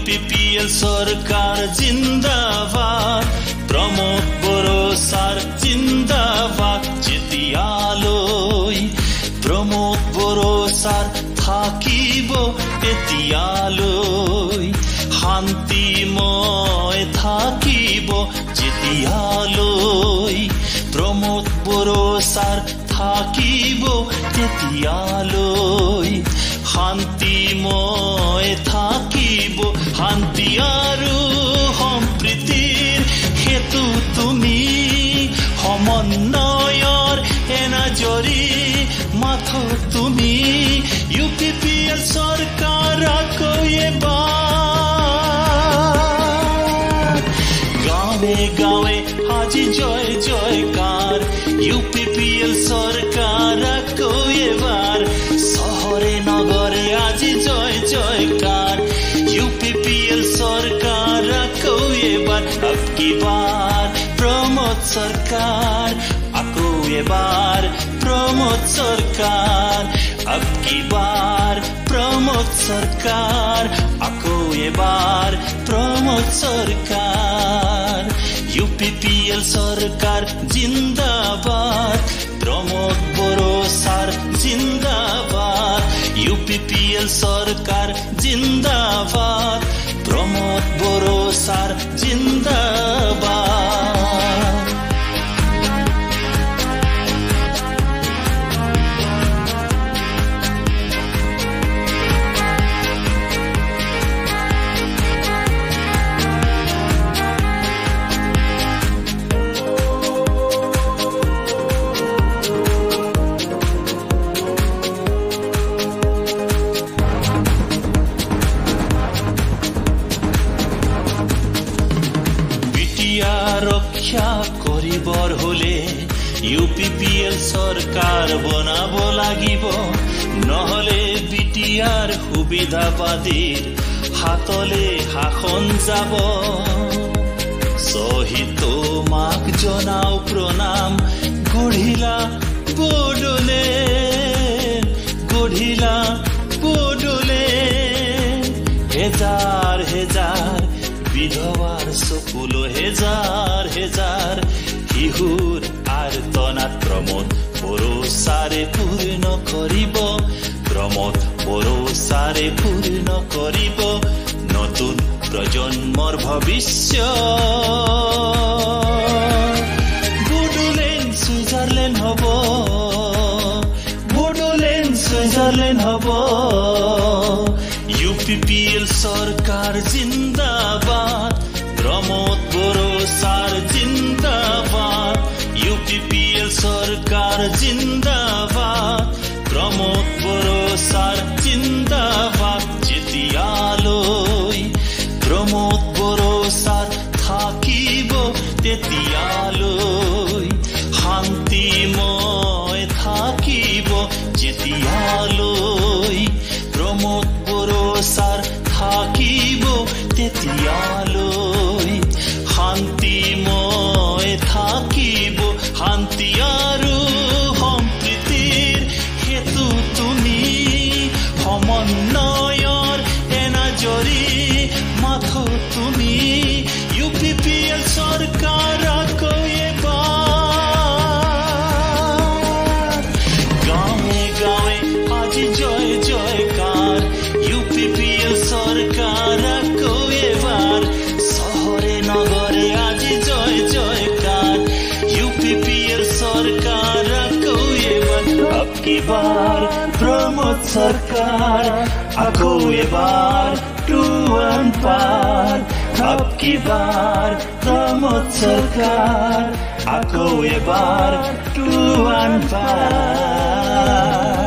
UPPL সরকার জিন্দাবাদ প্রমোদ বড়ো সার জিন্দাবাদ যেতিয়ালৈ প্রমোদ বড়ো সার থাকিব তেতিয়ালৈ শান্তিময় থাকিব যেতিয়ালৈ প্রমোদ বড়ো সার থাকিব তেতিয়ালৈ শান্তিময় থাকিব শান্তি আৰু সম্প্ৰীতিৰ হেতু তুমি সমন্বয়ৰ এনাজৰী মাথো তুমি UPPL চৰকাৰক এবাৰ গাঁৱে গাঁৱে আজি জয় জয়কাৰ UPPL চৰকাৰক এবাৰ শহরে নগরে আজি জয় জয়কার UPPL সরকারক এবার अब की बार প্রমোদ সরকার আকো এবার প্রমোদ সরকার अब की बार প্রমোদ সরকার আকো এবার প্রমোদ সরকার UPPL সরকার জিন্দাবাদ প্রমোদ বড়ো সার জিন্দাবাদ UPPL সরকার জিন্দাবাদ প্রমোদ বড়ো সার জিন্দাবাদ ৰক্ষা কৰিবৰ হলে UPPL সৰকাৰ বনাব লাগিব নহলে বিটিআৰ সুবিধাবাদীৰ হাতলে শাসন যাব শহীদ মাক জনাও প্ৰণাম গঢ়িলা বডলে হেজাৰ হেজাৰ বিধৱাৰ চকুলো হেজাৰ হেজাৰ শিশুৰ আৰ্তনাদ প্ৰমোদ বড়ো সাৰে পূৰ্ণ কৰিব প্ৰমোদ বড়ো সাৰে পূৰ্ণ কৰিব নতুন প্ৰজন্মৰ ভৱিষ্যত বডোলেণ্ড সুইজাৰলেণ্ড হ'ব UPPL সরকার জিন্দাবাদ প্রমোদ বড়ো সার জিন্দাবাদ UPPL সরকার জিন্দাবাদ প্রমোদ বড়ো সার জিন্দাবাদ যেতিয়ালৈ প্রমোদ বড়ো সার থাকিব তেতিয়ালৈ শান্তিময় থাকিব যেতিয়ালৈ প্রমোদ বড়ো সার থাকিব তেতিয়ালৈ শান্তিময় থাকিব শান্তি আৰু সম্প্ৰীতিৰ হেতু তুমি সমন্বয়ৰ এনাজৰী মাথো তুমি UPPL সৰকাৰক এবাৰ গাঁৱে গাঁৱে আজি জয় জয়কাৰ UPPL সরকারক এবার শহরে নগরে আজি জয় জয়কার UPPL সরকারক এবার अब की बार প্রমোদ সরকার আকো এবার টু ওয়ান পার अब की बार প্রমোদ সরকার আকো এবার টু ওয়ান পার